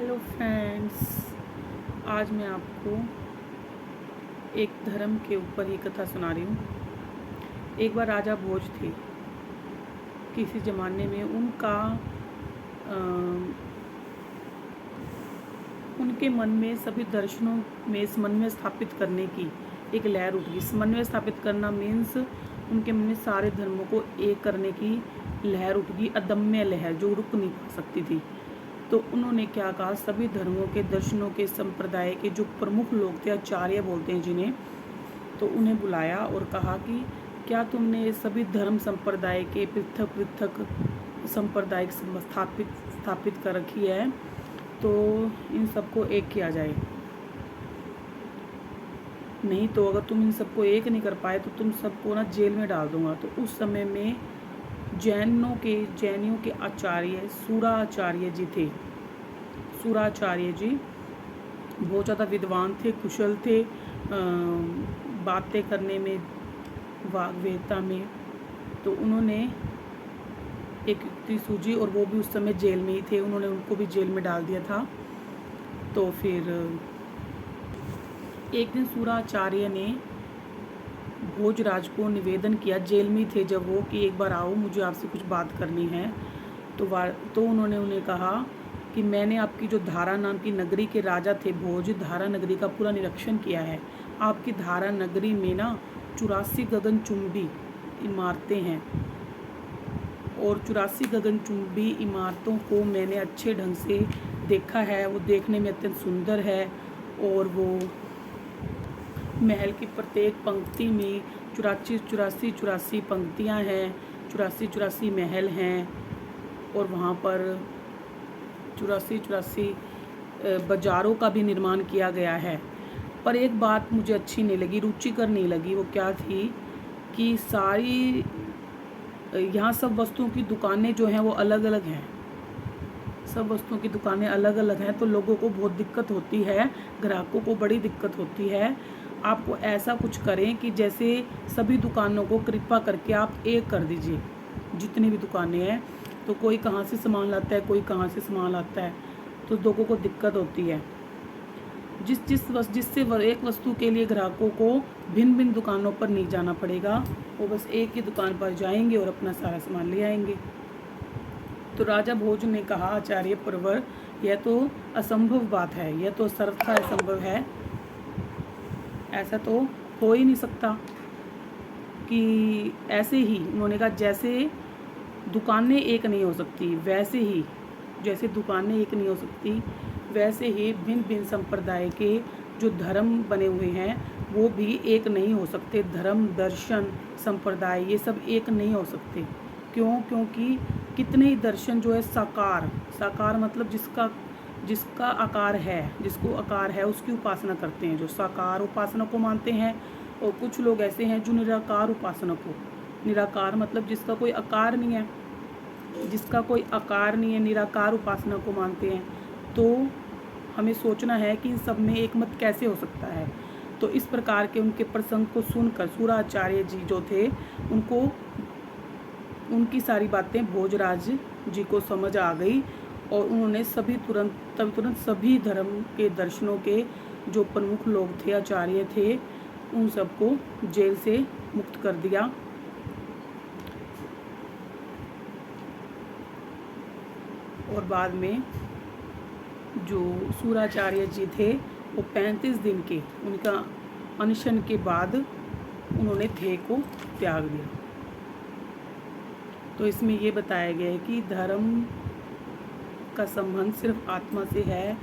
Hello friends, आज मैं आपको एक धर्म के ऊपर ही कथा सुना रही हूँ। एक बार राजा भोज थे। किसी ज़माने में उनके मन में सभी दर्शनों में समन्वय स्थापित करने की एक लहर उठ गई। समन्वय स्थापित करना मीन्स उनके मन में सारे धर्मों को एक करने की लहर उठ गई, अदम्य लहर जो रुक नहीं पा सकती थी। तो उन्होंने क्या कहा, सभी धर्मों के दर्शनों के संप्रदाय के जो प्रमुख लोग थे, आचार्य बोलते हैं जिन्हें, तो उन्हें बुलाया और कहा कि क्या तुमने सभी धर्म संप्रदाय के पृथक पृथक संप्रदाय स्थापित कर रखी है, तो इन सबको एक किया जाए। नहीं तो अगर तुम इन सबको एक नहीं कर पाए तो तुम सबको ना जेल में डाल दूंगा। तो उस समय में जैनियों के आचार्य सूराचार्य जी थे। सूराचार्य जी बहुत ज़्यादा विद्वान थे, कुशल थे बातें करने में, वाग्वेदता में। तो उन्होंने एक युक्ति सूझी और वो भी उस समय जेल में ही थे। उन्होंने उनको भी जेल में डाल दिया था। तो फिर एक दिन सूराचार्य ने भोजराज को निवेदन किया, जेल में थे जब वो, कि एक बार आओ, मुझे आपसे कुछ बात करनी है। तो उन्होंने उन्हें कहा कि मैंने आपकी जो धारा नाम की नगरी के राजा थे भोज, धारा नगरी का पूरा निरीक्षण किया है। आपकी धारा नगरी में ना 84 गगनचुंबी इमारतें हैं और 84 गगनचुंबी इमारतों को मैंने अच्छे ढंग से देखा है। वो देखने में अत्यंत सुंदर है और वो महल की प्रत्येक पंक्ति में 84 पंक्तियां हैं, 84 महल हैं और वहाँ पर 84 बाज़ारों का भी निर्माण किया गया है। पर एक बात मुझे अच्छी नहीं लगी, रुचिकर नहीं लगी। वो क्या थी कि सारी यहाँ सब वस्तुओं की दुकानें जो हैं वो अलग अलग हैं। सब वस्तुओं की दुकानें अलग अलग हैं तो लोगों को बहुत दिक्कत होती है, ग्राहकों को बड़ी दिक्कत होती है। आपको ऐसा कुछ करें कि जैसे सभी दुकानों को कृपा करके आप एक कर दीजिए। जितनी भी दुकानें हैं, तो कोई कहाँ से सामान लाता है, कोई कहाँ से सामान लाता है, तो लोगों को दिक्कत होती है। जिससे एक वस्तु के लिए ग्राहकों को भिन्न भिन्न दुकानों पर नहीं जाना पड़ेगा, वो बस एक ही दुकान पर जाएंगे और अपना सारा सामान ले आएंगे। तो राजा भोज ने कहा, आचार्य प्रवर, यह तो असंभव बात है, यह तो सर्वथा असंभव है। ऐसा तो हो ही नहीं सकता कि ऐसे ही, उन्होंने कहा, जैसे दुकानें एक नहीं हो सकती वैसे ही, जैसे दुकानें एक नहीं हो सकती वैसे ही भिन्न भिन्न संप्रदाय के जो धर्म बने हुए हैं वो भी एक नहीं हो सकते। धर्म, दर्शन, संप्रदाय ये सब एक नहीं हो सकते। क्यों? क्योंकि कितने ही दर्शन जो है साकार मतलब जिसका आकार है, जिसको आकार है उसकी उपासना करते हैं, जो साकार उपासना को मानते हैं। और कुछ लोग ऐसे हैं जो निराकार उपासना को, निराकार मतलब जिसका कोई आकार नहीं है, निराकार उपासना को मानते हैं। तो हमें सोचना है कि इन सब में एक मत कैसे हो सकता है। तो इस प्रकार के उनके प्रसंग को सुनकर सूराचार्य जी जो थे, उनको उनकी सारी बातें भोजराज जी को समझ आ गई और उन्होंने तुरंत सभी धर्म के दर्शनों के जो प्रमुख लोग थे, आचार्य थे, उन सबको जेल से मुक्त कर दिया। और बाद में जो सूराचार्य जी थे वो 35 दिन के उनका अनशन के बाद उन्होंने ध्येय को त्याग दिया। तो इसमें ये बताया गया है कि धर्म का संबंध सिर्फ आत्मा से है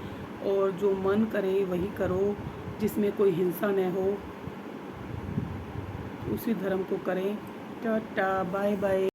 और जो मन करे वही करो, जिसमें कोई हिंसा न हो, उसी धर्म को करें। Tata, bye bye.